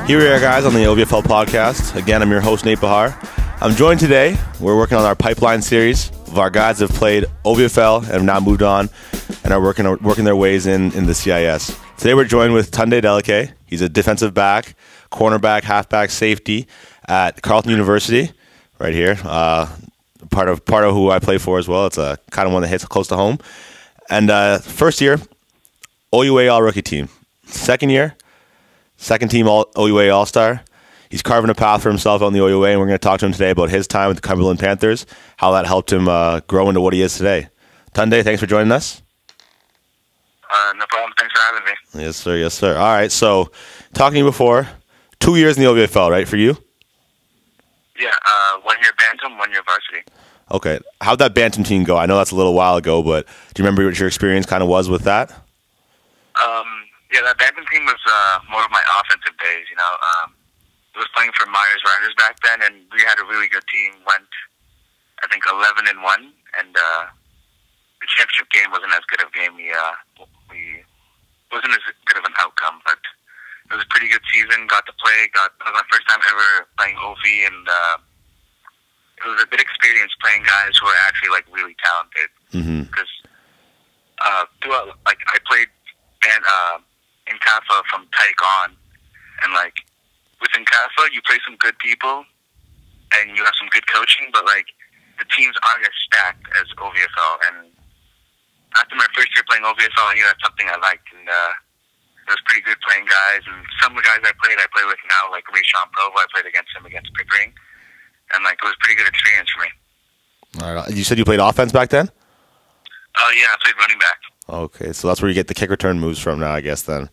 Here we are, guys, on the OVFL podcast. Again, I'm your host, Nate Behar. I'm joined today. We're working on our pipeline series of our guys that have played OVFL and have now moved on and are working their ways in the CIS. Today we're joined with Tunde Adeleke. He's a defensive back, cornerback, halfback, safety at Carleton University, right here. Part of who I play for as well. It's a kind of one that hits close to home. And first year, OUA All-Rookie team. Second year, second team OUA All-Star. He's carving a path for himself on the OUA, and we're going to talk to him today about his time with the Cumberland Panthers, how that helped him grow into what he is today. Tunde, thanks for joining us. No problem. Thanks for having me. Yes, sir. Yes, sir. All right, so talking to you before, 2 years in the OVFL, right, for you? Yeah, 1 year bantam, 1 year varsity. Okay. How'd that bantam team go? I know that's a little while ago, but do you remember what your experience kind of was with that? Yeah, that bantam team was more of my offensive days, you know. I was playing for Myers Riders back then, and we had a really good team. Went, I think, 11-1, and the championship game wasn't as good of a game. We wasn't as good of an outcome, but it was a pretty good season. Got to play. That was my first time ever playing OV, and it was a good experience playing guys who are actually like really talented. Because throughout, like, I played in CAFA from Tyke on, and like within CAFA, you play some good people, and you have some good coaching, but like the teams aren't as stacked as OVFL. And after my first year playing OVFL, I knew that's something I liked, and it was pretty good playing guys. And some of the guys I play with now, like Rayshawn Provo, I played against him against Pickering, and like it was a pretty good experience for me. All right. You said you played offense back then? Yeah, I played running back. Okay, so that's where you get the kick return moves from now, I guess, then.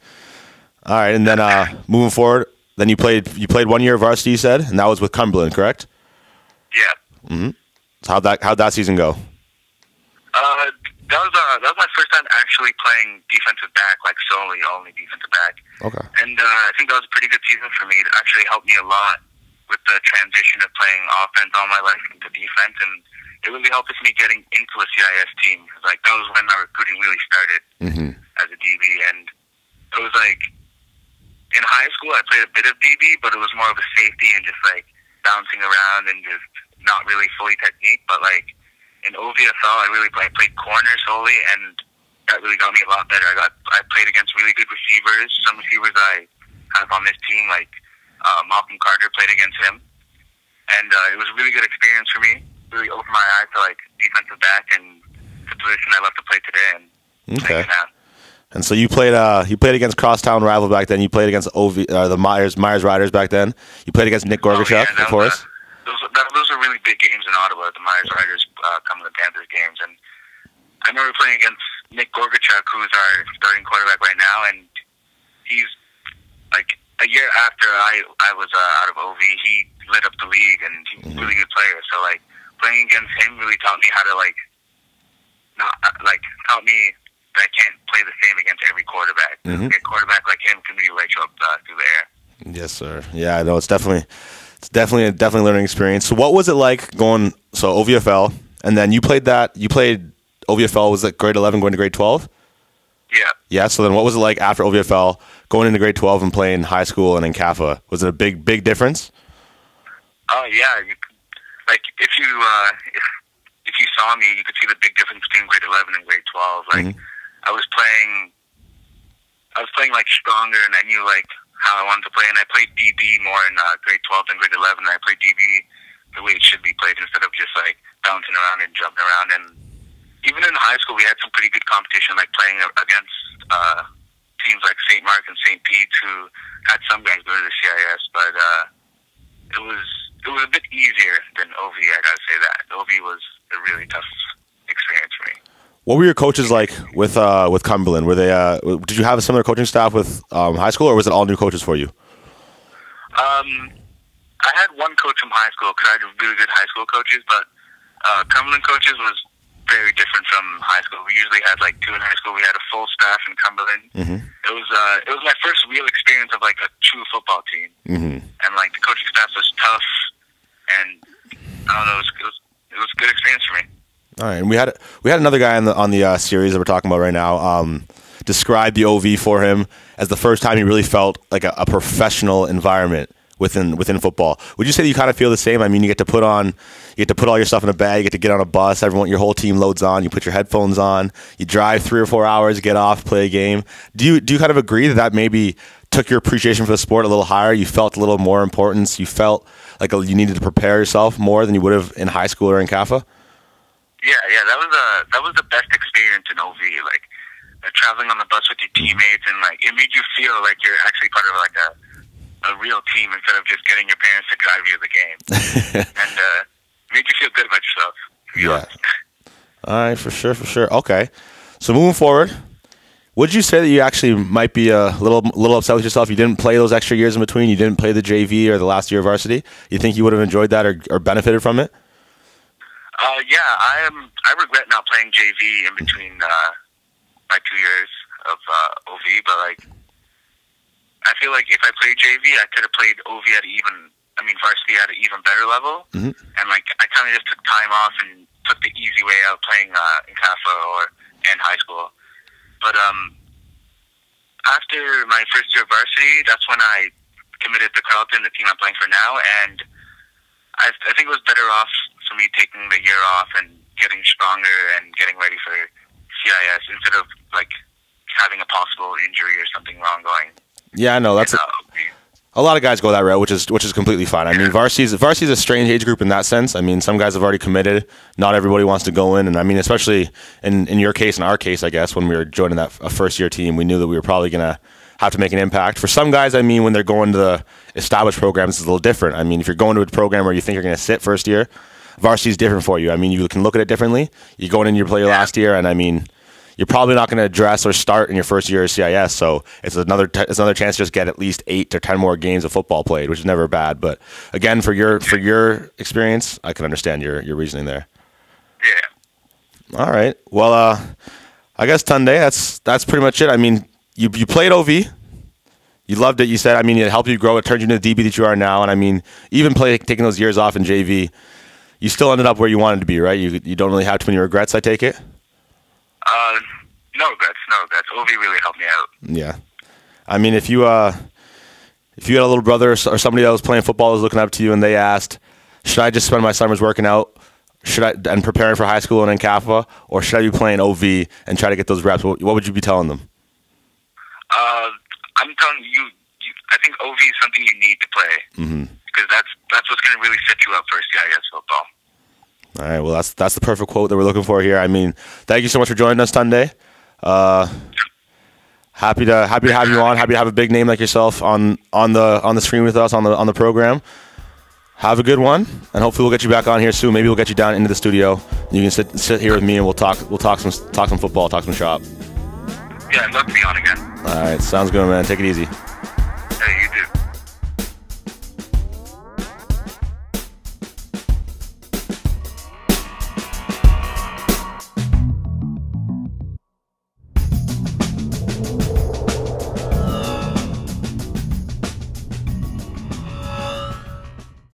All right, and then moving forward, then you played 1 year of varsity, you said, and that was with Cumberland, correct? Yeah. So how'd that season go? That was my first time actually playing defensive back, like solely only defensive back. Okay. And I think that was a pretty good season for me. It actually helped me a lot with the transition of playing offense all my life into defense, and it really helped with me getting into a CIS team. Like, that was when my recruiting really started as a DB, and it was like in high school I played a bit of DB, but it was more of a safety and just like bouncing around and just not really fully technique. But like in OVFL, I played corner solely, and that really got me a lot better. I played against really good receivers. Some receivers I have on this team, like Malcolm Carter, played against him, and it was a really good experience for me. Really opened my eyes to like defensive back and the position I love to play today. And okay. And so you played against crosstown rival back then. You played against the Myers Riders back then. You played against Nick Gorbachev, of course. Those are really big games in Ottawa, the Myers Riders Cumberland Panthers games. And I remember playing against Nick Gorbachev, who's our starting quarterback right now, and he's like a year after I was out of OV, he lit up the league, and he's a really good player. So like playing against him really taught me how to taught me that I can't play the same against every quarterback. A quarterback like him can really light you up through the air. Yes, sir. Yeah, I know it's definitely a learning experience. So what was it like going OVFL, and then you played OVFL, was it grade 11 going to grade 12? Yeah. Yeah. So then what was it like after OVFL going into grade 12 and playing high school and in CAFA? Was it a big difference? Oh yeah. Like if you saw me, you could see the big difference between grade 11 and grade 12. Like I was playing like stronger, and I knew like how I wanted to play, and I played DB more in grade 12 than grade 11. I played DB the way it should be played instead of just like bouncing around and jumping around. And even in high school, we had some pretty good competition, like playing against teams like St. Mark and St. Pete, who had some guys go to the CIS, but it was a bit easier than OV. I gotta say that OV was a really tough experience for me. What were your coaches like with Cumberland? Were they did you have a similar coaching staff with high school, or was it all new coaches for you? I had one coach from high school because I had really good high school coaches, but Cumberland coaches was very different from high school. We usually had like 2 in high school. We had a full staff in Cumberland. It was my first real experience of like a true football team, and like the coaching staff was tough, and I don't know, it was a good experience for me. All right, and we had another guy on the series that we're talking about right now. describe the OV for him as the first time he really felt like a professional environment within football. Would you say that you kind of feel the same? I mean, you get to put all your stuff in a bag, you get to get on a bus, your whole team loads on, you put your headphones on, you drive 3 or 4 hours, get off, play a game. Do you kind of agree that maybe took your appreciation for the sport a little higher? You felt a little more importance. You felt like you needed to prepare yourself more than you would have in high school or in CAFA? Yeah, that was the best experience in OV. Like traveling on the bus with your teammates, and like it made you feel like you're actually part of like a real team instead of just getting your parents to drive you to the game, and made you feel good about yourself. Yeah. All right, for sure. Okay, so moving forward, would you say that you actually might be a little upset with yourself? You didn't play those extra years in between. You didn't play the JV or the last year of varsity. You think you would have enjoyed that or benefited from it? Yeah, I regret not playing JV in between my 2 years of OV, but like I feel like if I played JV, I could have played OV varsity at an even better level. Mm-hmm. And like I kind of just took time off and took the easy way out playing in CAFA and high school. But after my first year of varsity, that's when I committed to Carleton, the team I'm playing for now, and I think it was better off for me taking the year off and getting stronger and getting ready for CIS instead of like having a possible injury or something wrong going. Yeah, I know that's a lot of guys go that route, which is completely fine. I mean, varsity's a strange age group in that sense. I mean, some guys have already committed. Not everybody wants to go in, and I mean, especially in your case, in our case, I guess, when we were joining that first year team, we knew that we were probably gonna have to make an impact. For some guys, I mean, when they're going to the established programs, it's a little different. I mean, if you're going to a program where you think you're going to sit first year, varsity is different for you. I mean, you can look at it differently. You're going in, you play your last year, and I mean, you're probably not going to address or start in your first year of CIS, so it's another chance to just get at least 8 to 10 more games of football played, which is never bad. But again, for your experience, I can understand your reasoning there. Yeah. All right. Well, I guess Tunde, that's pretty much it. I mean, you played OV. You loved it. You said, I mean, it helped you grow. It turned you into the DB that you are now. And I mean, even taking those years off in JV, you still ended up where you wanted to be, right? You don't really have too many regrets, I take it? No regrets. OV really helped me out. Yeah. I mean, if you had a little brother or somebody that was playing football was looking up to you and they asked, should I just spend my summers working out and preparing for high school and in CAFA, or should I be playing OV and try to get those reps? What would you be telling them? I'm telling you, I think OV is something you need to play, because that's what's going to really set you up for CIS football. All right, well, that's the perfect quote that we're looking for here. I mean, thank you so much for joining us, Tunde. Happy to have you on. Happy to have a big name like yourself on the screen with us on the program. Have a good one, and hopefully we'll get you back on here soon. Maybe we'll get you down into the studio. You can sit here with me, and we'll talk some football, talk some shop. Yeah, I'd love to be on again. All right, sounds good, man. Take it easy.